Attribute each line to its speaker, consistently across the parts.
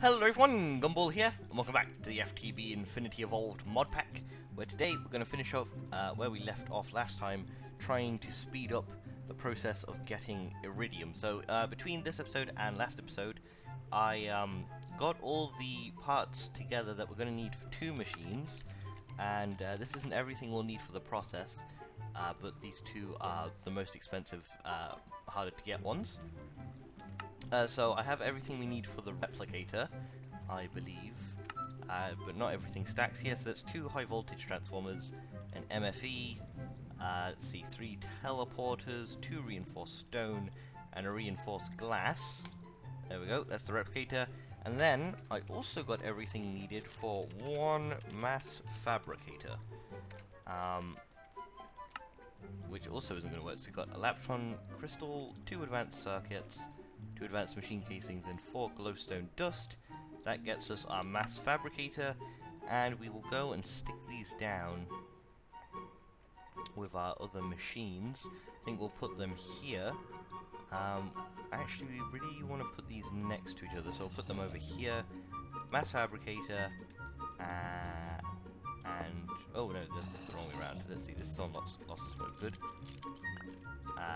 Speaker 1: Hello everyone, Gumball here, and welcome back to the FTB Infinity Evolved mod pack, where today we're going to finish off where we left off last time, trying to speed up the process of getting Iridium. So between this episode and last episode, I got all the parts together that we're going to need for 2 machines, and this isn't everything we'll need for the process, but these 2 are the most expensive, harder to get ones. So I have everything we need for the Replicator, I believe, but not everything stacks here. So that's 2 high voltage transformers, an MFE, let's see, 3 teleporters, 2 reinforced stone, and a reinforced glass. There we go, that's the Replicator. And then I also got everything needed for 1 mass fabricator, which also isn't going to work. So we've got a Laptron crystal, 2 advanced circuits, 2 advanced machine casings, and 4 glowstone dust. That gets us our mass fabricator, and we will go and stick these down with our other machines. I think we'll put them here. Actually, we really want to put these next to each other, so we'll put them over here. Mass fabricator, and oh no, this is the wrong way around. Let's see, this is on lossless mode. Good.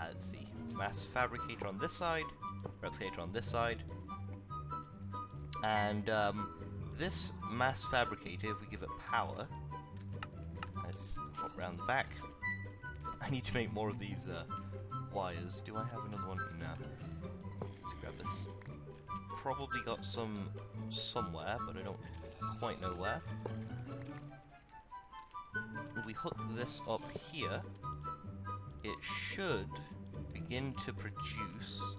Speaker 1: Let's see, mass fabricator on this side, replicator on this side, and this mass fabricator, if we give it power, let's hop around the back. I need to make more of these wires. Do I have another one? No. Let's grab this. Probably got some somewhere, but I don't quite know where. If we hook this up here, it should begin to produce.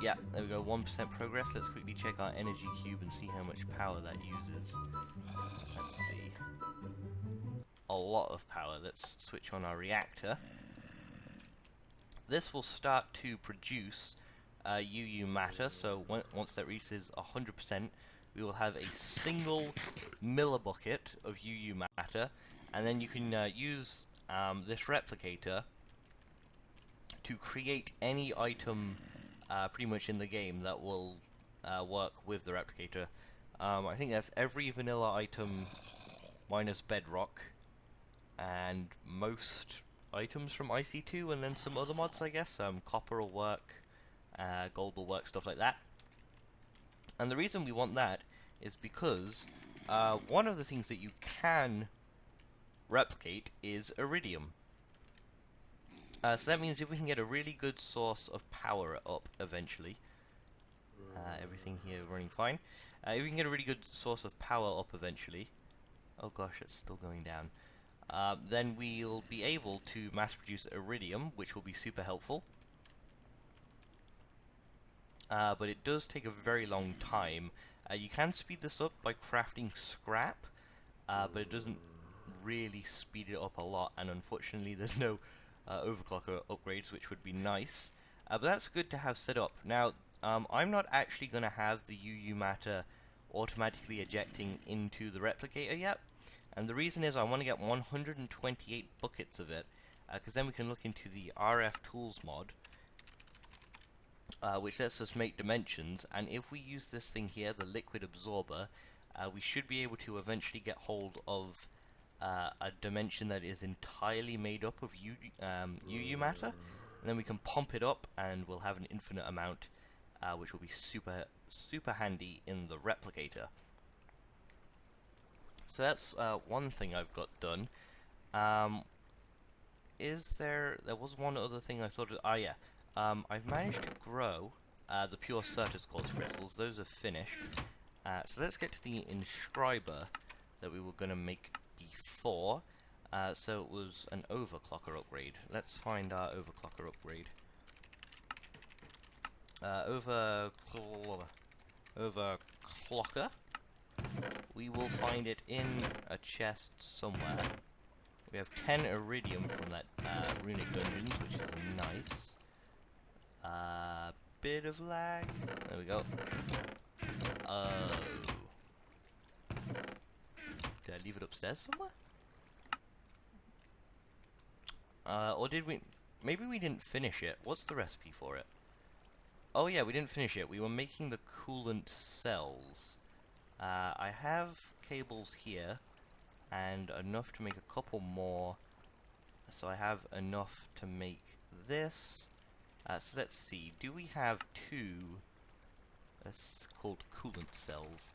Speaker 1: Yeah, there we go, 1% progress. Let's quickly check our energy cube and see how much power that uses. Let's see. A lot of power. Let's switch on our reactor. This will start to produce UU matter, so once that reaches 100%, we will have a single millibucket of UU matter, and then you can use this replicator to create any item pretty much in the game that will work with the replicator. I think that's every vanilla item minus bedrock, and most items from IC2, and then some other mods, I guess. Copper will work, gold will work, stuff like that. And the reason we want that is because one of the things that you can replicate is Iridium. So that means if we can get a really good source of power up eventually, everything here running fine, if we can get a really good source of power up eventually, oh gosh, it's still going down, then we'll be able to mass produce Iridium, which will be super helpful. But it does take a very long time. You can speed this up by crafting scrap, but it doesn't really speed it up a lot, and unfortunately there's no overclocker upgrades, which would be nice. But that's good to have set up. Now, I'm not actually going to have the UU matter automatically ejecting into the replicator yet, and the reason is I want to get 128 buckets of it, because then we can look into the RF tools mod, which lets us make dimensions, and if we use this thing here, the liquid absorber, we should be able to eventually get hold of a dimension that is entirely made up of UU matter, and then we can pump it up and we'll have an infinite amount, which will be super handy in the replicator. So that's one thing I've got done. There was one other thing I thought of, yeah, I've managed to grow the pure Certus quartz crystals. Those are finished. So let's get to the Inscriber that we were going to make before. So it was an overclocker upgrade. Let's find our overclocker upgrade. Overclocker. We will find it in a chest somewhere. We have 10 iridium from that runic dungeons, which is nice. Bit of lag. There we go. Oh. Did I leave it upstairs somewhere? Or did we... Maybe we didn't finish it. What's the recipe for it? Oh yeah, we didn't finish it. We were making the coolant cells. I have cables here, and enough to make a couple more. So I have enough to make this. So let's see. Do we have two? It's called coolant cells.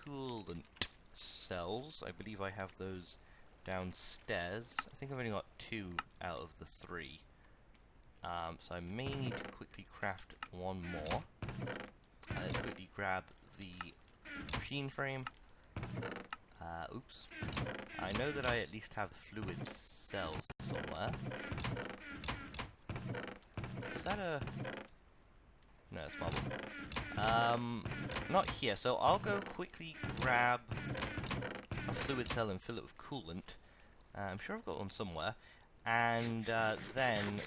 Speaker 1: Coolant cells. I believe I have those downstairs. I think I've only got two out of the three. So I may need to quickly craft one more. Let's quickly grab the machine frame. Oops. I know that I at least have fluid cells somewhere. Is that a... No, it's marble. Not here, so I'll go quickly grab a fluid cell and fill it with coolant. I'm sure I've got one somewhere. And then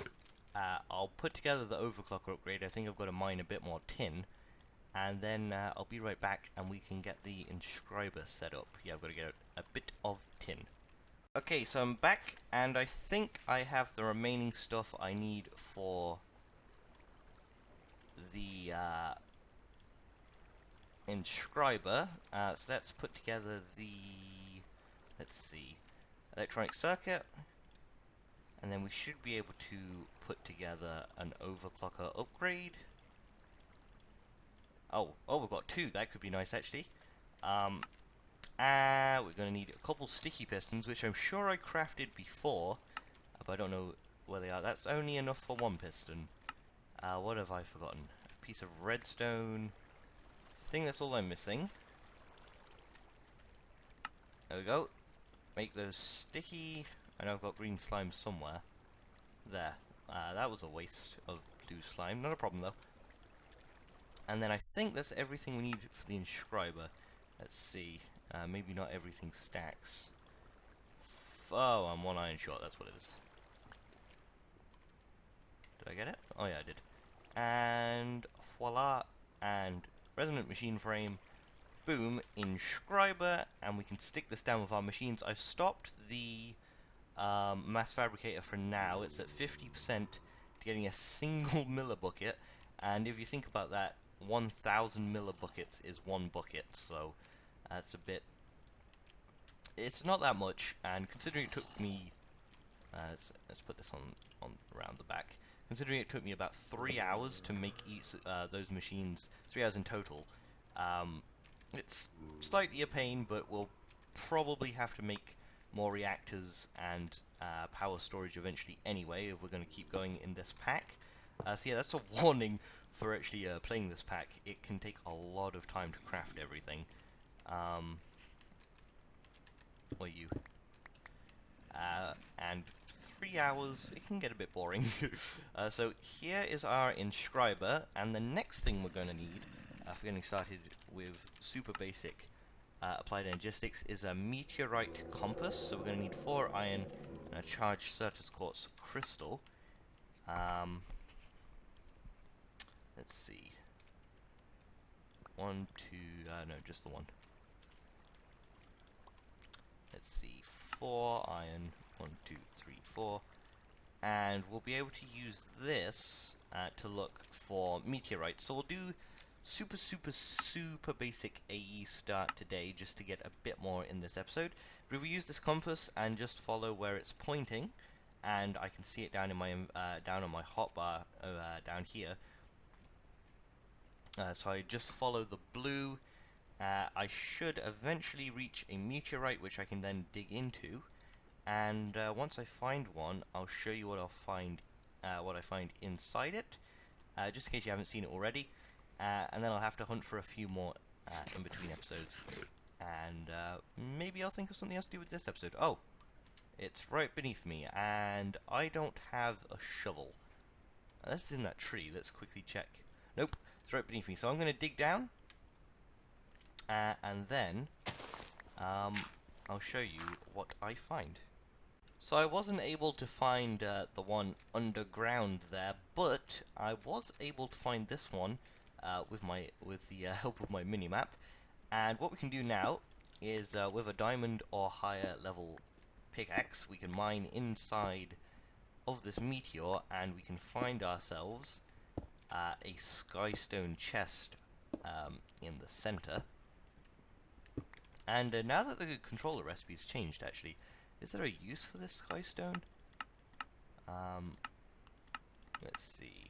Speaker 1: I'll put together the Overclocker Upgrade. I think I've got to mine a bit more tin. And then I'll be right back and we can get the Inscriber set up. Yeah, I've got to get a bit of tin. Okay, so I'm back, and I think I have the remaining stuff I need for the Inscriber. So let's put together the, let's see, electronic circuit, and then we should be able to put together an Overclocker Upgrade. Oh, we've got two. That could be nice, actually. We're going to need a couple sticky pistons, which I'm sure I crafted before, but I don't know where they are. That's only enough for one piston. What have I forgotten? A piece of redstone. I think that's all I'm missing. There we go. Make those sticky. I know I've got green slime somewhere. There. That was a waste of blue slime. Not a problem, though. And then I think that's everything we need for the Inscriber. Let's see. Maybe not everything stacks. Oh, I'm one iron short. That's what it is. Did I get it? Oh yeah, I did. And voila. And resonant machine frame. Boom. Inscriber. And we can stick this down with our machines. I've stopped the mass fabricator for now. It's at 50% to getting a single millibucket. And if you think about that, 1,000 millibuckets is one bucket, so that's a bit... It's not that much, and considering it took me... let's put this on around the back. Considering it took me about 3 hours to make each those machines, 3 hours in total, it's slightly a pain, but we'll probably have to make more reactors and power storage eventually anyway, if we're going to keep going in this pack. So yeah, that's a warning for actually playing this pack. It can take a lot of time to craft everything. Or you. And 3 hours, it can get a bit boring. So here is our Inscriber, and the next thing we're going to need, for getting started with super basic applied energistics, is a meteorite compass. So we're going to need 4 iron and a charged Certus quartz crystal. Let's see. 1, 2, no, just the one. Let's see, 4 iron, 1, 2, 3, 4. And we'll be able to use this to look for meteorites. So we'll do super basic AE start today, just to get a bit more in this episode. But if we use this compass and just follow where it's pointing, and I can see it down in my down on my hotbar down here. So I just follow the blue. I should eventually reach a meteorite, which I can then dig into. And once I find one, I'll show you what I'll find, what I find inside it, just in case you haven't seen it already. And then I'll have to hunt for a few more in between episodes. And maybe I'll think of something else to do with this episode. Oh, it's right beneath me, and I don't have a shovel. This is in that tree. Let's quickly check. Nope, it's right beneath me. So I'm going to dig down, and then I'll show you what I find. So I wasn't able to find the one underground there, but I was able to find this one with the help of my minimap. And what we can do now is with a diamond or higher level pickaxe, we can mine inside of this meteor, and we can find ourselves a skystone chest in the center. And now that the controller recipe's changed, actually, is there a use for this skystone? Let's see.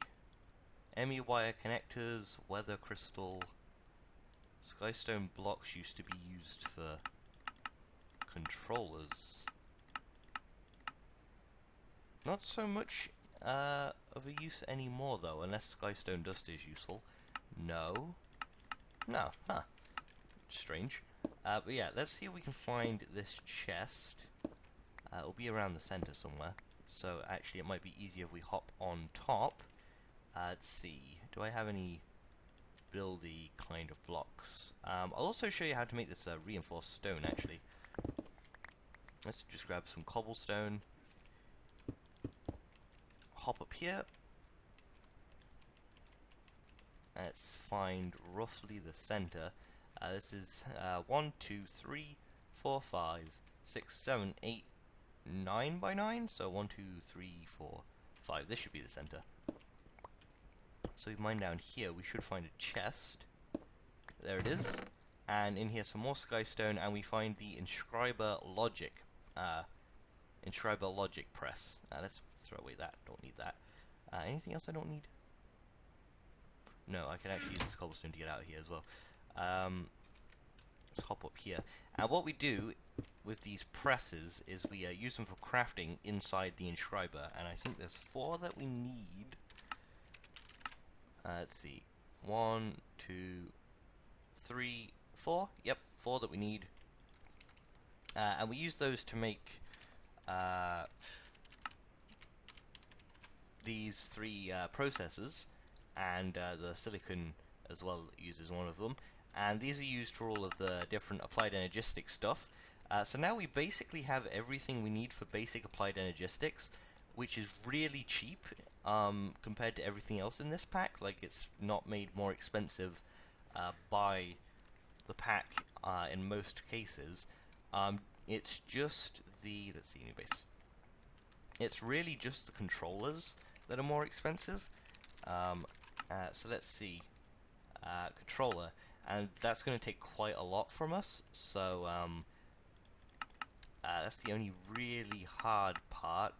Speaker 1: ME wire connectors, weather crystal. Skystone blocks used to be used for controllers. Not so much of a use anymore, though, unless skystone dust is useful. No. No. Huh. Strange. But yeah, let's see if we can find this chest. It'll be around the center somewhere. So actually it might be easier if we hop on top. Let's see. Do I have any buildy kind of blocks? I'll also show you how to make this reinforced stone, actually. Let's just grab some cobblestone. Hop up here. Let's find roughly the center. This is 1, 2, 3, 4, 5, 6, 7, 8, 9 by 9. So 1, 2, 3, 4, 5. This should be the center. So we mine down here. We should find a chest. There it is. And in here some more skystone, and we find the Inscriber logic. Insriber logic press. Let's throw away that. Don't need that. Anything else I don't need? No, I can actually use this cobblestone to get out of here as well. Let's hop up here. And what we do with these presses is we use them for crafting inside the Inscriber. And I think there's 4 that we need. Let's see. 1, 2, 3, 4. Yep, 4 that we need. And we use those to make these 3 processors, and the silicon as well uses one of them. And these are used for all of the different applied energistic stuff. So now we basically have everything we need for basic applied energistics, which is really cheap compared to everything else in this pack. Like, it's not made more expensive by the pack in most cases. It's just the, let's see, new base. It's really just the controllers that are more expensive. So let's see, controller, and that's going to take quite a lot from us. So that's the only really hard part.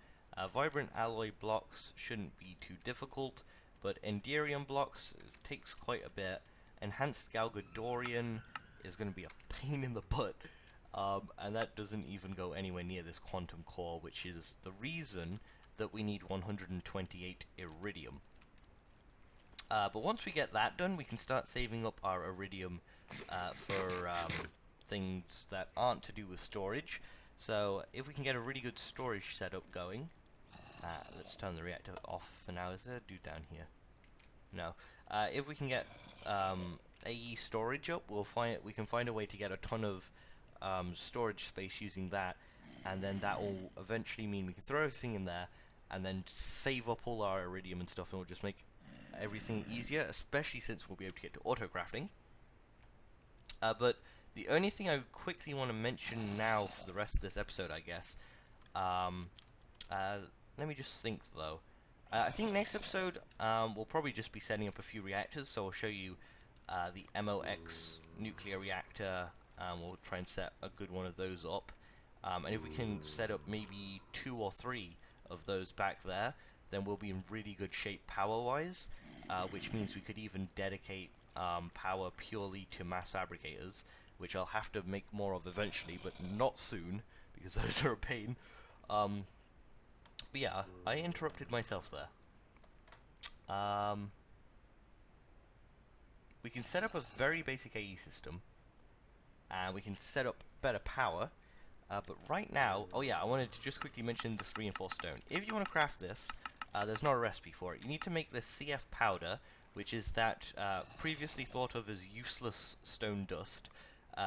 Speaker 1: Vibrant alloy blocks shouldn't be too difficult, but Enderium blocks takes quite a bit. Enhanced Galgadorian is going to be a pain in the butt. And that doesn't even go anywhere near this quantum core, which is the reason that we need 128 iridium. But once we get that done, we can start saving up our iridium for things that aren't to do with storage. So if we can get a really good storage setup going, let's turn the reactor off for now. Is there a dude down here? No. If we can get AE storage up, we can find a way to get a ton of storage space using that, and then that will eventually mean we can throw everything in there and then save up all our iridium and stuff, and we'll just make everything easier, especially since we'll be able to get to auto crafting. But the only thing I quickly want to mention now for the rest of this episode, I guess, let me just think though. I think next episode we'll probably just be setting up a few reactors, so I'll show you the Mlx Nuclear Reactor. We'll try and set a good one of those up, and if we can set up maybe 2 or 3 of those back there, then we'll be in really good shape power-wise, which means we could even dedicate power purely to mass fabricators, which I'll have to make more of eventually, but not soon, because those are a pain. But yeah, I interrupted myself there. We can set up a very basic AE system, and we can set up better power, but right now, oh yeah, I wanted to just quickly mention this reinforced stone. If you want to craft this, there's not a recipe for it. You need to make this CF powder, which is that previously thought of as useless stone dust,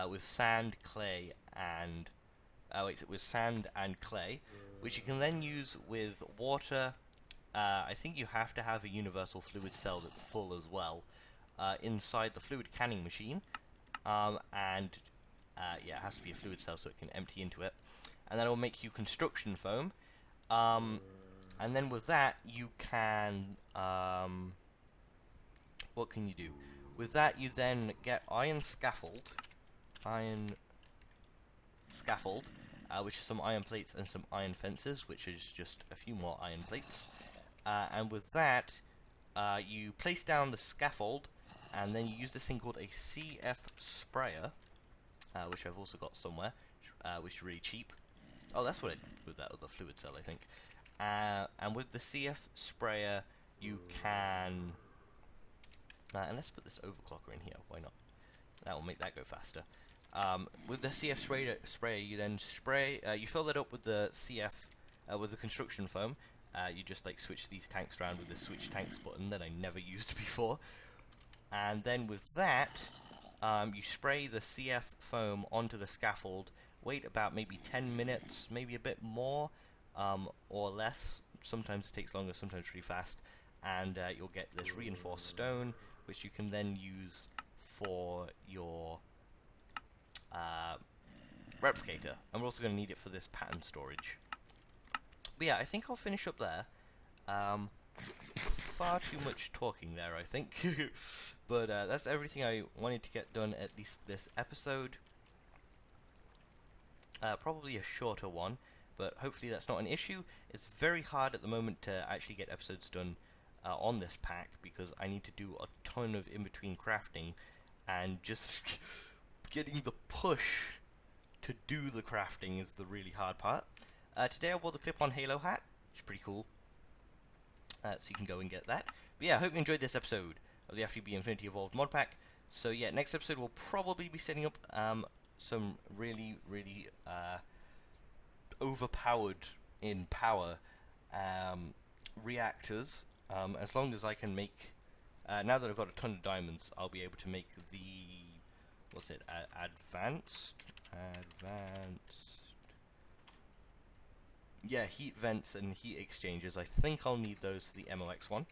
Speaker 1: with sand, clay, and with sand and clay, which you can then use with water. I think you have to have a universal fluid cell that's full as well inside the fluid canning machine, yeah, it has to be a fluid cell so it can empty into it, and that will make you construction foam. And then with that you can what can you do? With that, you then get iron scaffold, which is some iron plates and some iron fences, which is just a few more iron plates. And with that, you place down the scaffold, and then you use this thing called a CF sprayer, which I've also got somewhere, which is really cheap. Oh, that's what I did with that other fluid cell, I think. And with the CF sprayer, you can... and let's put this overclocker in here, why not? That will make that go faster. With the CF sprayer, you then spray, you fill that up with the CF, with the construction foam. You just like switch these tanks around with the switch tanks button that I never used before. And then with that, you spray the CF foam onto the scaffold, wait about maybe 10 minutes, maybe a bit more, or less. Sometimes it takes longer, sometimes really fast. And you'll get this reinforced stone, which you can then use for your replicator. And we're also going to need it for this pattern storage. But yeah, I think I'll finish up there. Far too much talking there, I think. But that's everything I wanted to get done at least this episode. Probably a shorter one, but hopefully that's not an issue. It's very hard at the moment to actually get episodes done on this pack, because I need to do a ton of in-between crafting, and just getting the push to do the crafting is the really hard part. Today I wore the clip-on Halo hat, which is pretty cool, so you can go and get that. But yeah, I hope you enjoyed this episode of the FTB Infinity Evolved mod pack. So yeah, next episode we'll probably be setting up some really overpowered in power reactors. As long as I can make, now that I've got a ton of diamonds, I'll be able to make the, what's it, advanced, yeah, heat vents and heat exchangers. I think I'll need those for the Mlx one.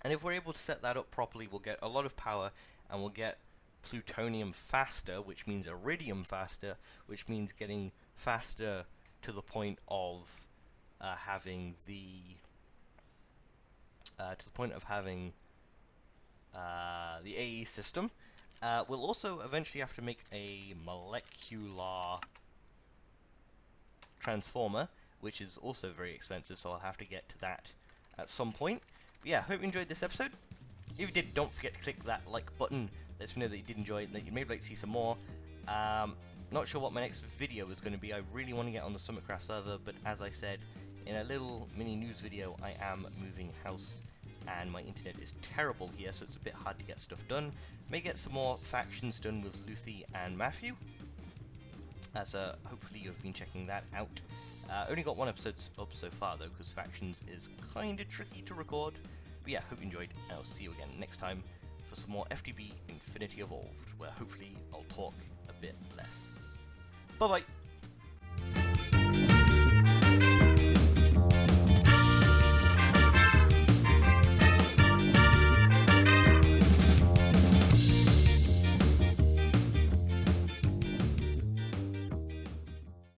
Speaker 1: And if we're able to set that up properly, we'll get a lot of power, and we'll get plutonium faster, which means iridium faster, which means getting faster to the point of having the AE system. We'll also eventually have to make a molecular transformer, which is also very expensive, so I'll have to get to that at some point. But yeah, hope you enjoyed this episode. If you did, don't forget to click that like button. Let me know that you did enjoy it and that you'd maybe like to see some more. Not sure what my next video is going to be. I really want to get on the Summitcraft server, but as I said in a little mini news video, I am moving house and my internet is terrible here, so it's a bit hard to get stuff done. May get some more factions done with Luthi and Matthew. So hopefully you've been checking that out. Only got one episode up so far though, because factions is kinda tricky to record. But yeah, hope you enjoyed, and I'll see you again next time for some more FTB Infinity Evolved, where hopefully I'll talk a bit less. Bye bye!